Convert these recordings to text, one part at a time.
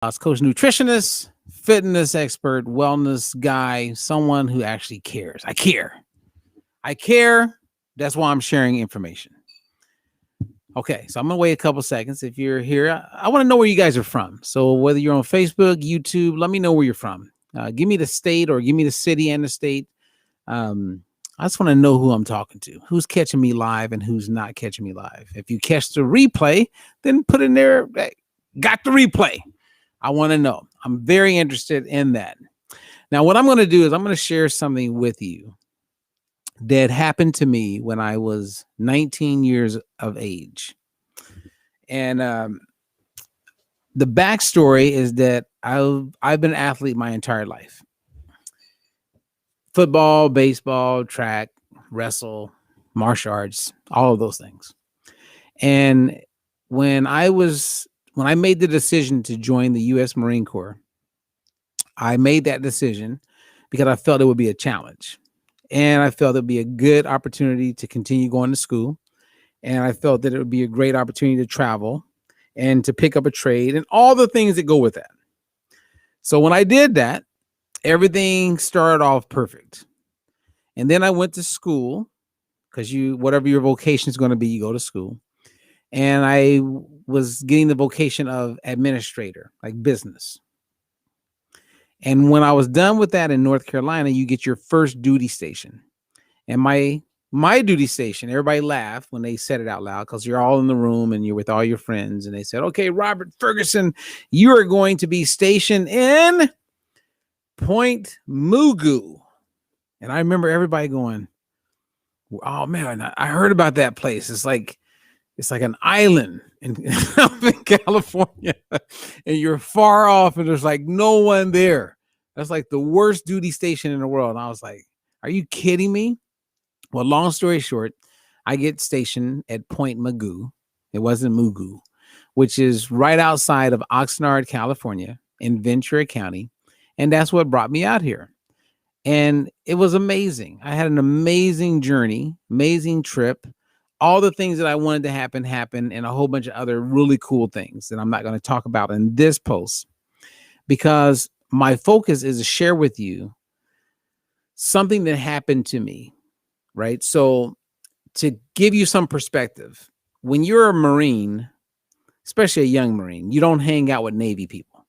coach, nutritionist, fitness expert, wellness guy, someone who actually cares. I care. I care. That's why I'm sharing information. Okay, so I'm gonna wait a couple seconds. If you're here, I want to know where you guys are from. So whether you're on Facebook, YouTube, let me know where you're from. Give me the state or give me the city and the state. I just want to know who I'm talking to, who's catching me live and who's not catching me live. If you catch the replay, then put in there, hey, got the replay. I want to know. I'm very interested in that. Now, what I'm going to do is I'm going to share something with you that happened to me when I was 19 years of age. And the backstory is that I've been an athlete my entire life. Football, baseball, track, wrestle, martial arts, all of those things. And when I made the decision to join the U.S. Marine Corps, I made that decision because I felt it would be a challenge. And I felt it would be a good opportunity to continue going to school. And I felt that it would be a great opportunity to travel and to pick up a trade and all the things that go with that. So when I did that, everything started off perfect. And then I went to school because whatever your vocation is going to be, you go to school. And I was getting the vocation of administrator, like business. And when I was done with that in North Carolina, you get your first duty station. And my duty station, everybody laughed when they said it out loud because you're all in the room and you're with all your friends. And they said, okay, Robert Ferguson, you are going to be stationed in Point Mugu. And I remember everybody going, oh man, I heard about that place. It's like an island in California, and you're far off, and there's like no one there. That's like the worst duty station in the world. And I was like, are you kidding me? Well, long story short, I get stationed at Point Mugu. It wasn't Mugu, which is right outside of Oxnard, California, in Ventura County. And that's what brought me out here. And it was amazing. I had an amazing journey, amazing trip. All the things that I wanted to happen, and a whole bunch of other really cool things that I'm not going to talk about in this post, because my focus is to share with you something that happened to me, right? So to give you some perspective, when you're a Marine, especially a young Marine, you don't hang out with Navy people.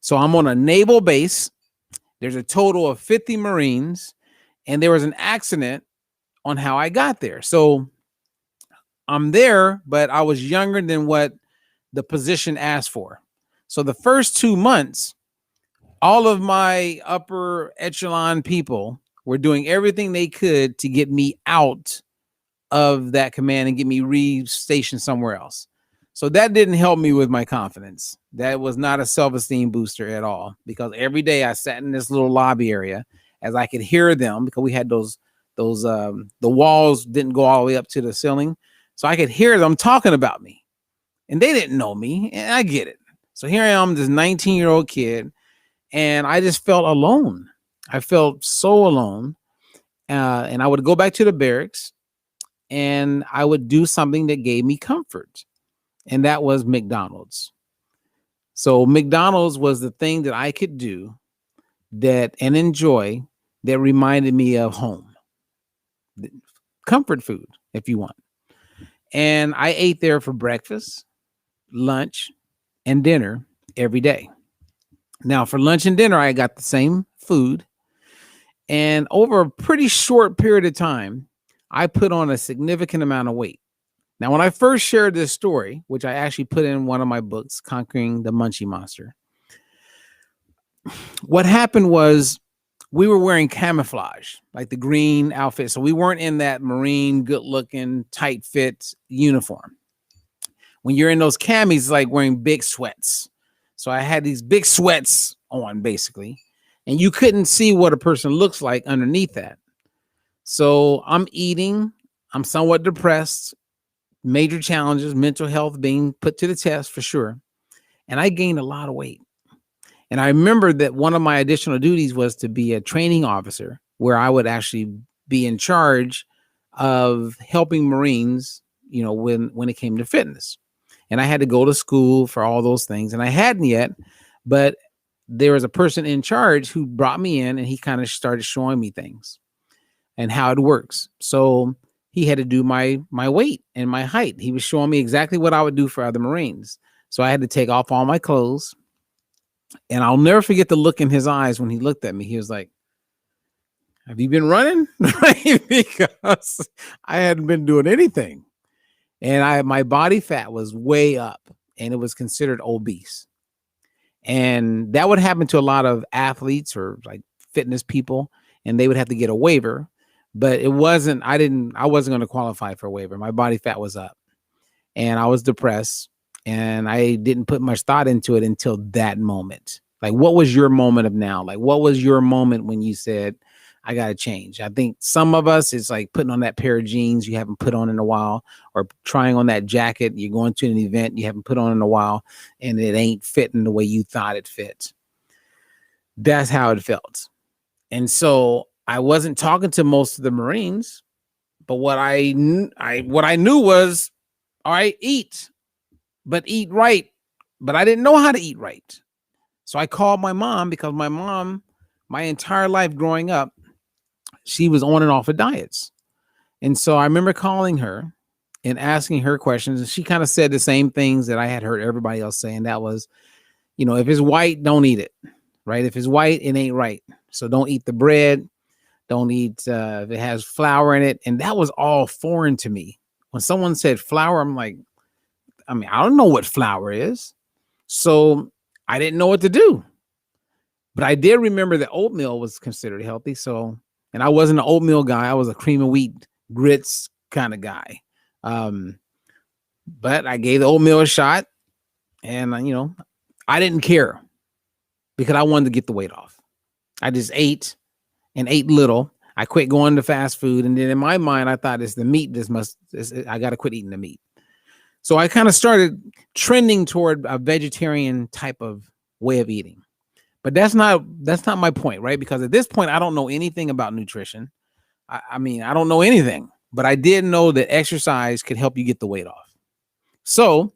So I'm on a naval base. There's a total of 50 Marines, and there was an accident on how I got there. So I'm there, but I was younger than what the position asked for. So the first 2 months, all of my upper echelon people were doing everything they could to get me out of that command and get me re-stationed somewhere else. So that didn't help me with my confidence. That was not a self-esteem booster at all, because every day I sat in this little lobby area as I could hear them, because we had the walls didn't go all the way up to the ceiling. So I could hear them talking about me, and they didn't know me, and I get it. So here I am, this 19-year-old kid, and I just felt alone. I felt so alone. And I would go back to the barracks, and I would do something that gave me comfort, and that was McDonald's. So McDonald's was the thing that I could do and enjoy that reminded me of home. Comfort food, if you want. And I ate there for breakfast, lunch, and dinner every day. Now, for lunch and dinner, I got the same food. And over a pretty short period of time, I put on a significant amount of weight. Now, when I first shared this story, which I actually put in one of my books, Conquering the Munchie Monster, what happened was we were wearing camouflage, like the green outfit. So we weren't in that Marine, good-looking, tight-fit uniform. When you're in those camis, it's like wearing big sweats. So I had these big sweats on, basically, and you couldn't see what a person looks like underneath that. So I'm eating. I'm somewhat depressed. Major challenges, mental health being put to the test for sure. And I gained a lot of weight. And I remember that one of my additional duties was to be a training officer, where I would actually be in charge of helping Marines, when it came to fitness. and I had to go to school for all those things, and I hadn't yet, but there was a person in charge who brought me in, and he kind of started showing me things and how it works. So he had to do my weight and my height. He was showing me exactly what I would do for other Marines. So I had to take off all my clothes, and I'll never forget the look in his eyes when he looked at me. He was like, "Have you been running?" Because I hadn't been doing anything. And my body fat was way up, and it was considered obese. And that would happen to a lot of athletes or like fitness people, and they would have to get a waiver. But I wasn't going to qualify for a waiver. My body fat was up, and I was depressed, and I didn't put much thought into it until that moment. Like, what was your moment of now? Like, what was your moment when you said, I got to change? I think some of us, it's like putting on that pair of jeans you haven't put on in a while, or trying on that jacket. You're going to an event you haven't put on in a while, and it ain't fitting the way you thought it fit. That's how it felt. And so I wasn't talking to most of the Marines, but what I knew was, all right, eat, but eat right. But I didn't know how to eat right. So I called my mom, because my mom, my entire life growing up, she was on and off of diets. And so I remember calling her and asking her questions. And she kind of said the same things that I had heard everybody else saying. That was, if it's white, don't eat it, right? If it's white, it ain't right. So don't eat the bread. Don't eat if it has flour in it. And that was all foreign to me. When someone said flour, I'm like, I don't know what flour is. So I didn't know what to do. But I did remember that oatmeal was considered healthy. So, and I wasn't an oatmeal guy. I was a cream of wheat grits kind of guy. But I gave the oatmeal a shot, and I didn't care, because I wanted to get the weight off. I just ate and ate little. I quit going to fast food. And then in my mind, I thought, it's the meat. I got to quit eating the meat. So I kind of started trending toward a vegetarian type of way of eating. But that's not my point, right? Because at this point, I don't know anything about nutrition. I don't know anything, but I did know that exercise could help you get the weight off. So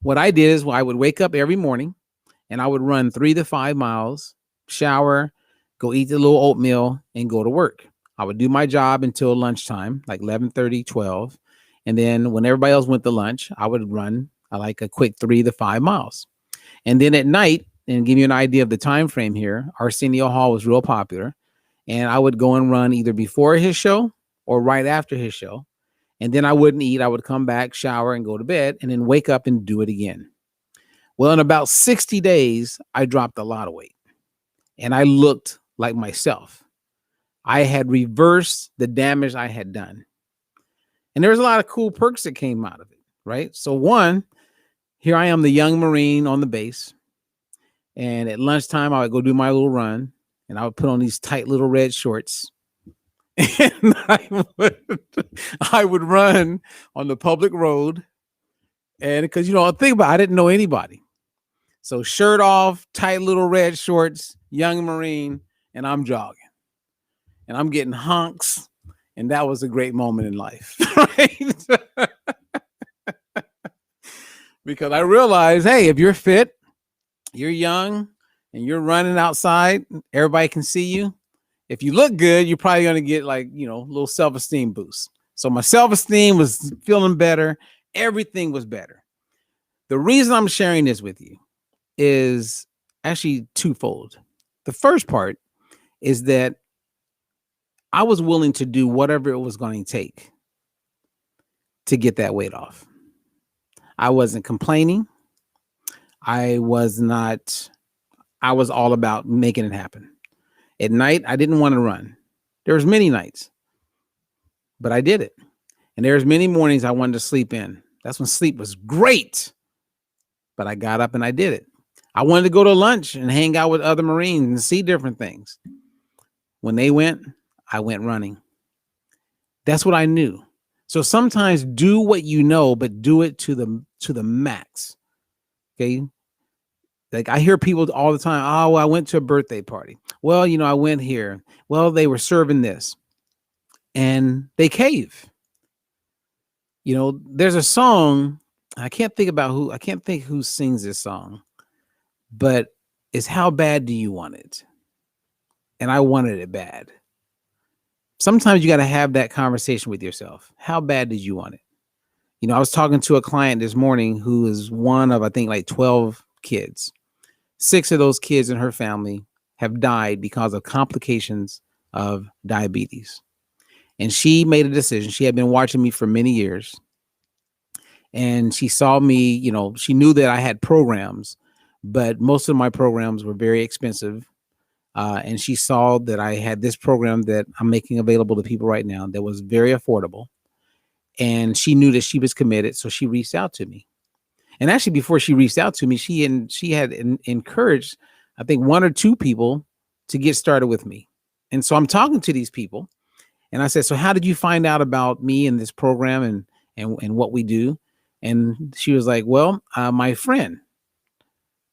what I did is, I would wake up every morning, and I would run 3 to 5 miles, shower, go eat the little oatmeal, and go to work. I would do my job until lunchtime, like 11:30, 12. And then when everybody else went to lunch, I would run like a quick 3 to 5 miles. And then at night, and give you an idea of the time frame here, Arsenio Hall was real popular. And I would go and run either before his show or right after his show. And then I wouldn't eat. I would come back, shower, and go to bed, and then wake up and do it again. Well, in about 60 days, I dropped a lot of weight, and I looked like myself. I had reversed the damage I had done. And there was a lot of cool perks that came out of it, right? So one, here I am, the young Marine on the base. And at lunchtime, I would go do my little run, and I would put on these tight little red shorts. And I would run on the public road. And because, think about it, I didn't know anybody. So shirt off, tight little red shorts, young Marine, and I'm jogging. And I'm getting honks. And that was a great moment in life, right? Because I realized, hey, if you're fit, you're young, and you're running outside, everybody can see you. If you look good, you're probably going to get a little self-esteem boost. So my self-esteem was feeling better. Everything was better. The reason I'm sharing this with you is actually twofold. The first part is that I was willing to do whatever it was going to take to get that weight off. I wasn't complaining. I was all about making it happen. At night, I didn't want to run. There was many nights, but I did it. And there's many mornings I wanted to sleep in. That's when sleep was great, but I got up and I did it. I wanted to go to lunch and hang out with other Marines and see different things. When they went, I went running. That's what I knew. So sometimes do what you know, but do it to the max. Okay. Like I hear people all the time, oh, I went to a birthday party. Well, I went here. Well, they were serving this. And they cave. There's a song I can't think who sings this song, but it's how bad do you want it? And I wanted it bad. Sometimes you got to have that conversation with yourself. How bad did you want it? I was talking to a client this morning who is one of, I think, like 12 kids. 6 of those kids in her family have died because of complications of diabetes. And she made a decision. She had been watching me for many years. And she saw me, she knew that I had programs, but most of my programs were very expensive. And she saw that I had this program that I'm making available to people right now that was very affordable. And she knew that she was committed. So she reached out to me. And actually, before she reached out to me, she had encouraged, I think, 1 or 2 people to get started with me. And so I'm talking to these people. And I said, so how did you find out about me and this program and what we do? And she was like, well, my friend,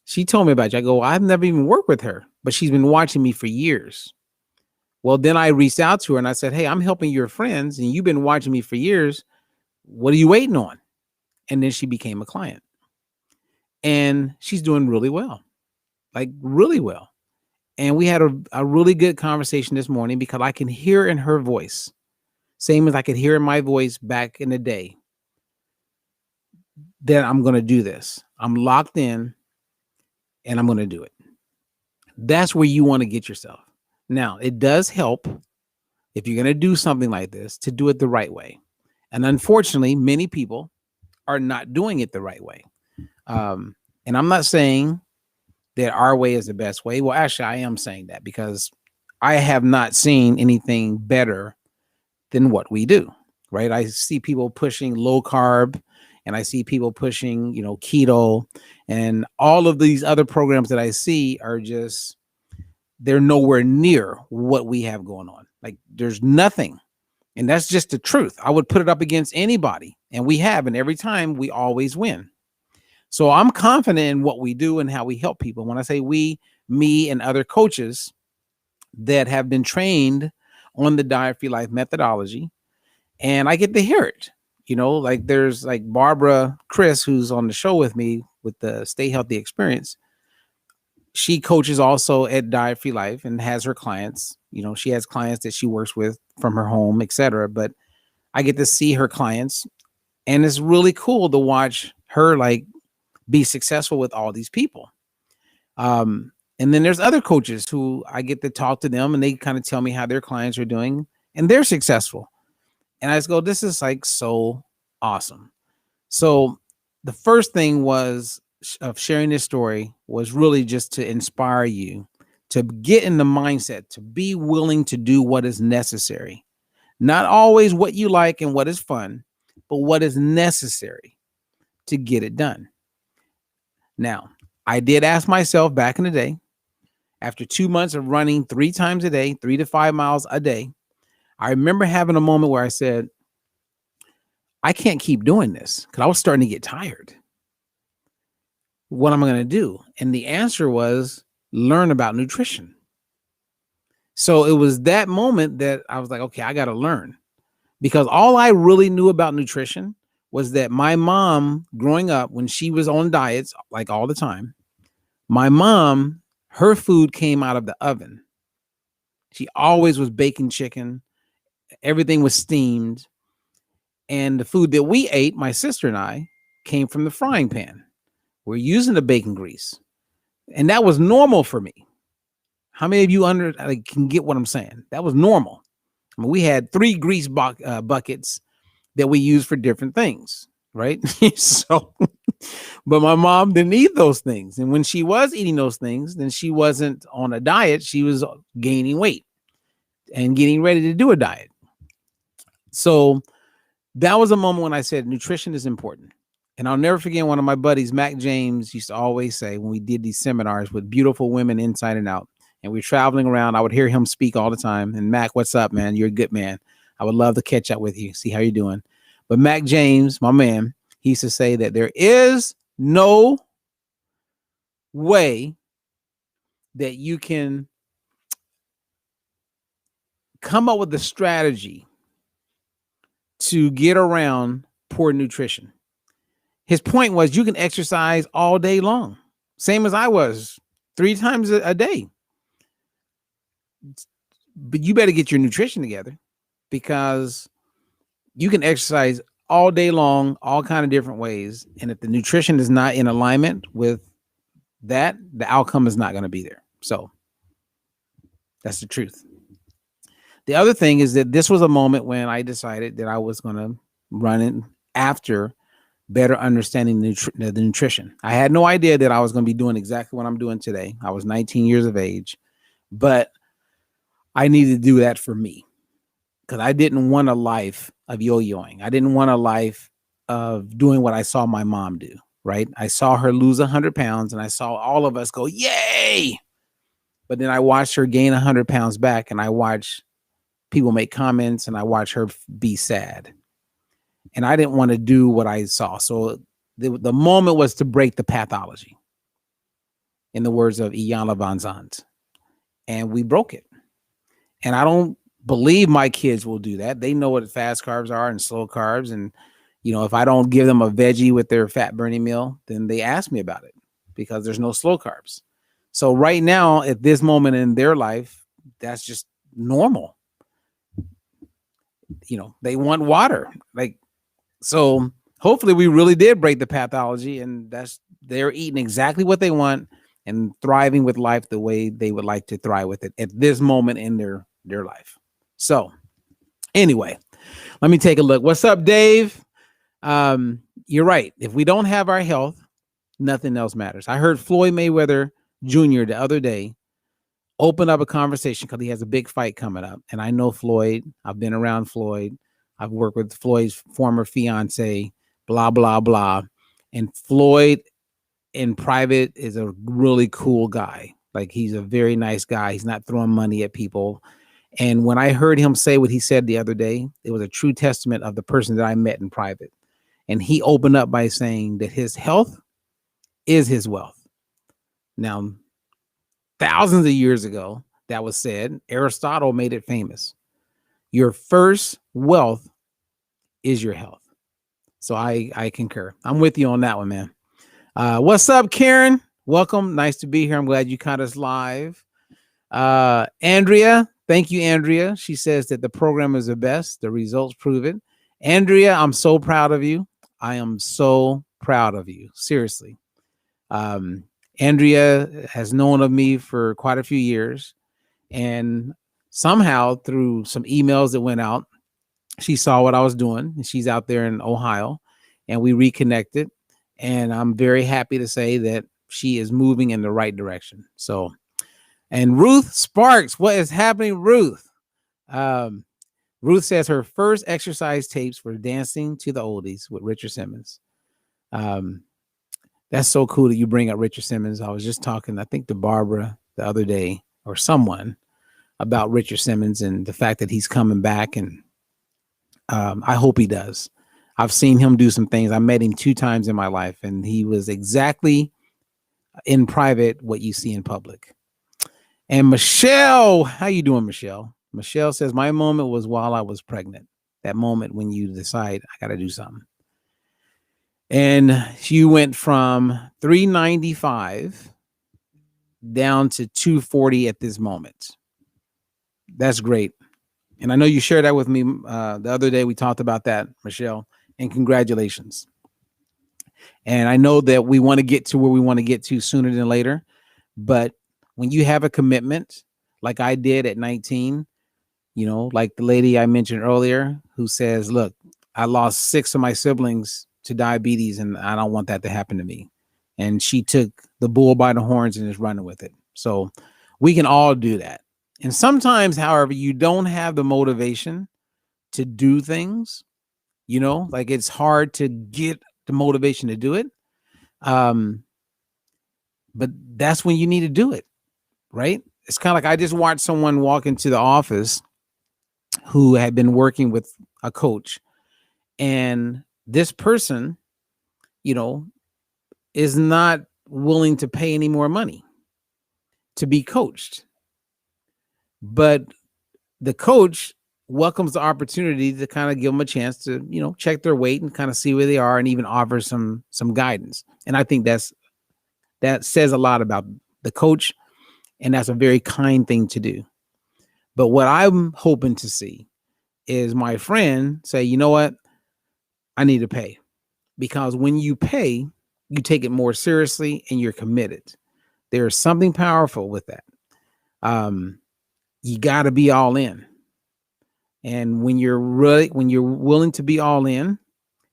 she told me about you. I go, well, I've never even worked with her, but she's been watching me for years. Well, then I reached out to her and I said, hey, I'm helping your friends and you've been watching me for years. What are you waiting on? And then she became a client. And she's doing really well, like really well. And we had a really good conversation this morning because I can hear in her voice, same as I could hear in my voice back in the day, that I'm going to do this. I'm locked in and I'm going to do it. That's where you want to get yourself. Now, it does help if you're going to do something like this to do it the right way. And unfortunately, many people are not doing it the right way. And I'm not saying that our way is the best way. Well, actually, I am saying that because I have not seen anything better than what we do, right? I see people pushing low carb and I see people pushing, keto, and all of these other programs that I see are just, they're nowhere near what we have going on. Like there's nothing. And that's just the truth. I would put it up against anybody, and we have, and every time we always win. So I'm confident in what we do and how we help people. When I say we, me and other coaches that have been trained on the Diet Free Life methodology, and I get to hear it. Like there's like Barbara Chris, who's on the show with me with the Stay Healthy Experience. She coaches also at Diet Free Life and has her clients. She has clients that she works with from her home, etc. But I get to see her clients, and it's really cool to watch her like be successful with all these people. And then there's other coaches who I get to talk to them, and they kind of tell me how their clients are doing, and they're successful. And I just go, this is like so awesome. So the first thing of sharing this story was really just to inspire you to get in the mindset, to be willing to do what is necessary. Not always what you like and what is fun, but what is necessary to get it done. Now, I did ask myself back in the day, after 2 months of running 3 times a day, 3 to 5 miles a day, I remember having a moment where I said, I can't keep doing this because I was starting to get tired. What am I going to do? And the answer was learn about nutrition. So it was that moment that I was like, okay, I got to learn, because all I really knew about nutrition was that my mom growing up, when she was on diets, like all the time, my mom, her food came out of the oven. She always was baking chicken. Everything was steamed. And the food that we ate, my sister and I, came from the frying pan. We're using the bacon grease. And that was normal for me. How many of you can get what I'm saying? That was normal. I mean, we had 3 grease buckets that we used for different things, right? So, but my mom didn't eat those things. And when she was eating those things, then she wasn't on a diet. She was gaining weight and getting ready to do a diet. So that was a moment when I said nutrition is important. And I'll never forget, one of my buddies, Mac James, used to always say, when we did these seminars with beautiful women inside and out, and we were traveling around, I would hear him speak all the time. And Mac, what's up, man? You're a good man. I would love to catch up with you, see how you're doing. But Mac James, my man, he used to say that there is no way that you can come up with a strategy to get around poor nutrition. his point was you can exercise all day long, same as I was, 3 times a day. But you better get your nutrition together, because you can exercise all day long, all kind of different ways. And if the nutrition is not in alignment with that, the outcome is not going to be there. So that's the truth. The other thing is that this was a moment when I decided that I was going to run it after better understanding the nutrition. I had no idea that I was going to be doing exactly what I'm doing today. I was 19 years of age, but I needed to do that for me, because I didn't want a life of yo-yoing. I didn't want a life of doing what I saw my mom do, right? I saw her lose 100 pounds and I saw all of us go, yay! But then I watched her gain 100 pounds back, and I watched people make comments, and I watched her be sad. And I didn't want to do what I saw. So the moment was to break the pathology, in the words of Iyanla Vanzant. And we broke it. And I don't believe my kids will do that. They know what fast carbs are and slow carbs. And, you know, if I don't give them a veggie with their fat burning meal, then they ask me about it, because there's no slow carbs. So right now, at this moment in their life, that's just normal. You know, they want water. So hopefully we really did break the pathology, and they're eating exactly what they want and thriving with life the way they would like to thrive with it at this moment in their life. So anyway, let me take a look. What's up, Dave? You're right. If we don't have our health, nothing else matters. I heard Floyd Mayweather Jr. the other day open up a conversation, because he has a big fight coming up. And I know Floyd. I've been around Floyd. I've worked with Floyd's former fiance, blah, blah, blah. And Floyd in private is a really cool guy. Like, he's a very nice guy. He's not throwing money at people. And when I heard him say what he said the other day, it was a true testament of the person that I met in private. And he opened up by saying that his health is his wealth. Now, thousands of years ago, that was said. Aristotle made it famous. Your first wealth is your health. So I concur. I'm with you on that one, man. What's up, Karen? Welcome. Nice to be here. I'm glad you caught us live. Andrea, thank you, Andrea. She says that the program is the best. The results prove it. Andrea, I'm so proud of you. I am so proud of you. Seriously. Andrea has known of me for quite a few years, and somehow through some emails that went out, she saw what I was doing, and she's out there in Ohio, and we reconnected. And I'm very happy to say that she is moving in the right direction. So, and Ruth Sparks, what is happening, Ruth? Ruth says her first exercise tapes were Dancing to the Oldies with Richard Simmons. That's so cool that you bring up Richard Simmons. I was just talking, I think, to Barbara the other day, or someone, about Richard Simmons and the fact that he's coming back. And I hope he does. I've seen him do some things. I met him 2 times in my life, and he was exactly in private what you see in public. And Michelle, how you doing, Michelle? Michelle says, my moment was while I was pregnant. That moment when you decide, I got to do something. And you went from 395 down to 240 at this moment. That's great. And I know you shared that with me the other day. We talked about that, Michelle, and congratulations. And I know that we want to get to where we want to get to sooner than later. But when you have a commitment, like I did at 19, you know, like the lady I mentioned earlier who says, look, I lost 6 of my siblings to diabetes, and I don't want that to happen to me. And she took the bull by the horns and is running with it. So we can all do that. And sometimes, however, you don't have the motivation to do things, you know, like it's hard to get the motivation to do it. But that's when you need to do it, right? It's kind of like I just watched someone walk into the office who had been working with a coach, and this person, you know, is not willing to pay any more money to be coached. But the coach welcomes the opportunity to kind of give them a chance to, check their weight and kind of see where they are and even offer some guidance. And I think that says a lot about the coach, and that's a very kind thing to do. But what I'm hoping to see is my friend say, you know what, I need to pay. Because when you pay, you take it more seriously and you're committed. There's something powerful with that. You got to be all in. And when you're willing to be all in,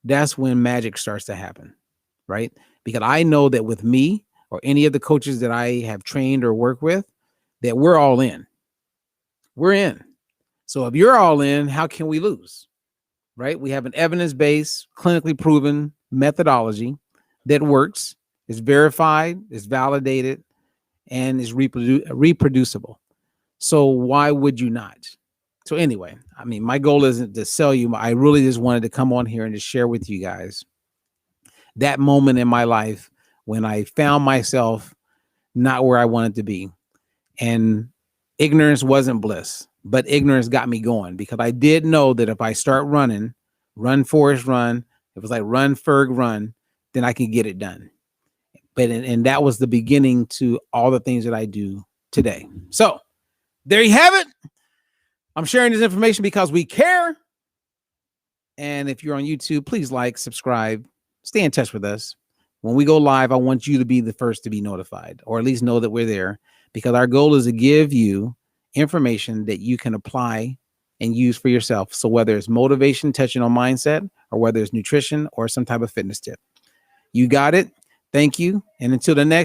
that's when magic starts to happen, right? Because I know that with me or any of the coaches that I have trained or worked with, that we're all in. We're in. So if you're all in, how can we lose, right? We have an evidence-based, clinically proven methodology that works, is verified, is validated, and is reproducible. So why would you not? So anyway, I mean, my goal isn't to sell you. I really just wanted to come on here and to share with you guys that moment in my life when I found myself not where I wanted to be. And ignorance wasn't bliss, but ignorance got me going, because I did know that if I start running, run, Forrest, run, it was like run, Ferg, run, then I can get it done. But and that was the beginning to all the things that I do today. So there you have it. I'm sharing this information because we care. And if you're on YouTube, please like, subscribe, stay in touch with us. When we go live, I want you to be the first to be notified, or at least know that we're there, because our goal is to give you information that you can apply and use for yourself. So whether it's motivation, touching on mindset, or whether it's nutrition or some type of fitness tip, you got it. Thank you. And until the next